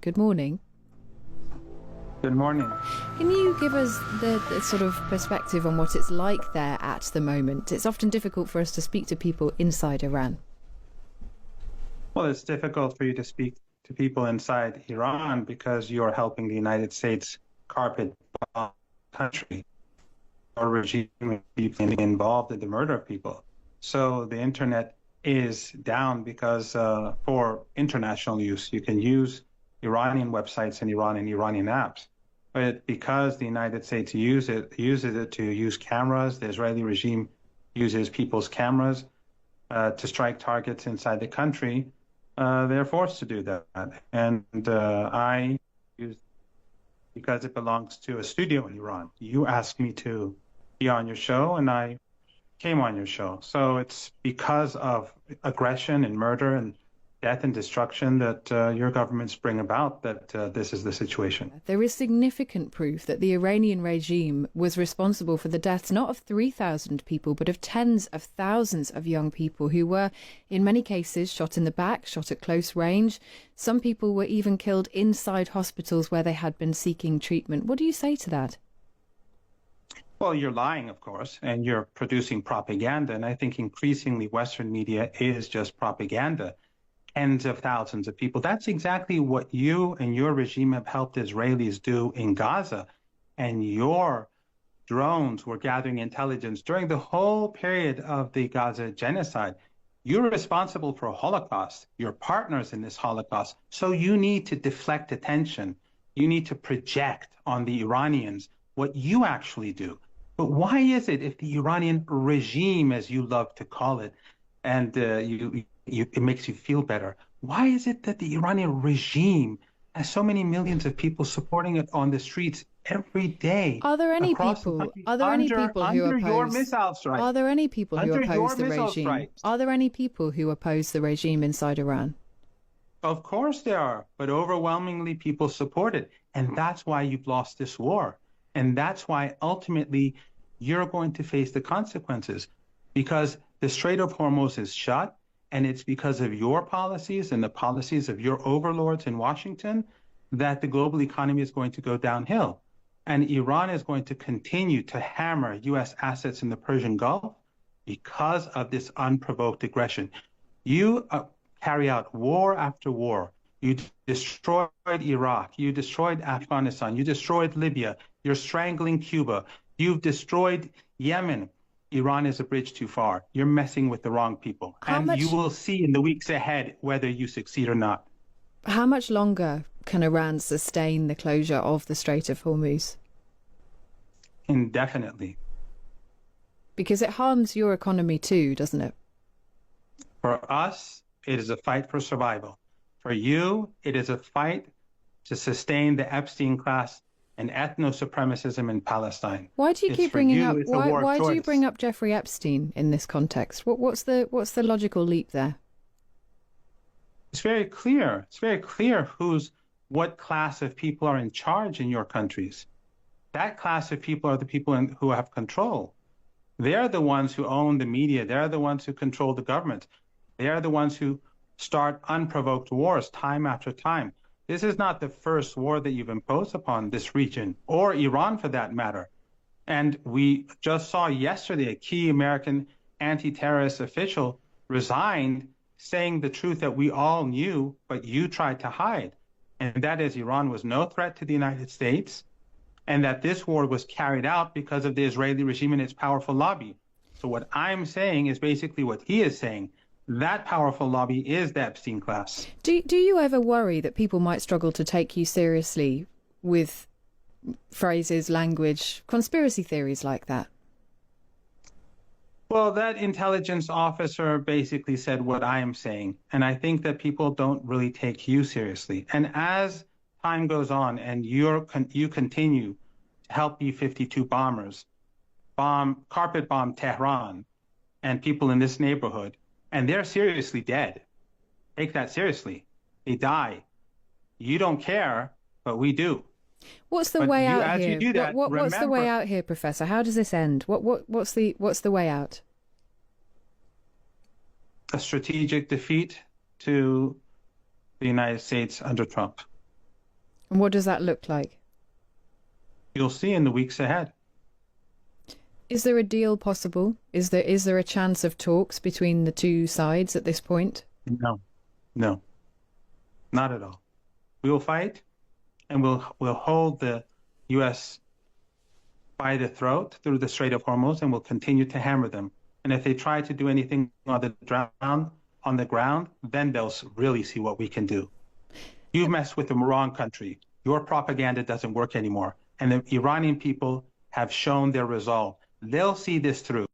Good morning. Good morning. Can you give us the sort of perspective on what it's like there at the moment? It's often difficult for us to speak to people inside Iran. Well, it's difficult for you to speak to people inside Iran because you're helping the United States carpet bomb the country or regime deeply involved in the murder of people. So the internet is down because for international use, you can use Iranian websites and Iranian apps. But because the United States uses it to use cameras, the Israeli regime uses people's cameras to strike targets inside the country, they're forced to do that. And I use because it belongs to a studio in Iran. You asked me to be on your show, and I came on your show. So it's because of aggression and murder and death and destruction that your governments bring about that this is the situation. There is significant proof that the Iranian regime was responsible for the deaths not of 3,000 people, but of tens of thousands of young people who were, in many cases, shot in the back, shot at close range. Some people were even killed inside hospitals where they had been seeking treatment. What do you say to that? Well, you're lying, of course, and you're producing propaganda. And I think increasingly Western media is just propaganda. Tens of thousands of people. That's exactly what you and your regime have helped Israelis do in Gaza. And your drones were gathering intelligence during the whole period of the Gaza genocide. You're responsible for a Holocaust. You're partners in this Holocaust. So you need to deflect attention. You need to project on the Iranians what you actually do. But why is it if the Iranian regime, as you love to call it, and it makes you feel better, why is it that the Iranian regime has so many millions of people supporting it on the streets every day? Are there any people? Are there any people who oppose your missile strike? Are there any people who oppose the regime? Strikes. Are there any people who oppose the regime inside Iran? Of course there are, but overwhelmingly people support it, and that's why you've lost this war, and that's why ultimately you're going to face the consequences, because the Strait of Hormuz is shut. And it's because of your policies and the policies of your overlords in Washington that the global economy is going to go downhill. And Iran is going to continue to hammer U.S. assets in the Persian Gulf because of this unprovoked aggression. You carry out war after war. You destroyed Iraq. You destroyed Afghanistan. You destroyed Libya. You're strangling Cuba. You've destroyed Yemen. Iran is a bridge too far. You're messing with the wrong people. You will see in the weeks ahead whether you succeed or not. How much longer can Iran sustain the closure of the Strait of Hormuz? Indefinitely. Because it harms your economy too, doesn't it? For us, it is a fight for survival. For you, it is a fight to sustain the Epstein class and ethno-supremacism in Palestine. Why do you keep bringing up? Why do you bring up Jeffrey Epstein in this context? What's the logical leap there? It's very clear. It's very clear what class of people are in charge in your countries. That class of people are the people who have control. They're the ones who own the media. They're the ones who control the government. They're the ones who start unprovoked wars time after time. This is not the first war that you've imposed upon this region, or Iran for that matter. And we just saw yesterday a key American anti-terrorist official resigned, saying the truth that we all knew, but you tried to hide. And that is Iran was no threat to the United States, and that this war was carried out because of the Israeli regime and its powerful lobby. So what I'm saying is basically what he is saying. That powerful lobby is the Epstein class. Do you ever worry that people might struggle to take you seriously with phrases, language, conspiracy theories like that? Well, that intelligence officer basically said what I am saying. And I think that people don't really take you seriously. And as time goes on and you continue to help B-52 bombers carpet bomb Tehran and people in this neighborhood, and they're seriously dead. Take that seriously. They die. You don't care, but we do. What's the way out here? What's the way out here, Professor? How does this end? What's the way out? A strategic defeat to the United States under Trump. And what does that look like? You'll see in the weeks ahead. Is there a deal possible? Is there a chance of talks between the two sides at this point? No, not at all. We will fight, and we'll hold the U.S. by the throat through the Strait of Hormuz, and we'll continue to hammer them. And if they try to do anything on the ground, then they'll really see what we can do. You've messed with the wrong country. Your propaganda doesn't work anymore. And the Iranian people have shown their resolve. They'll see this through.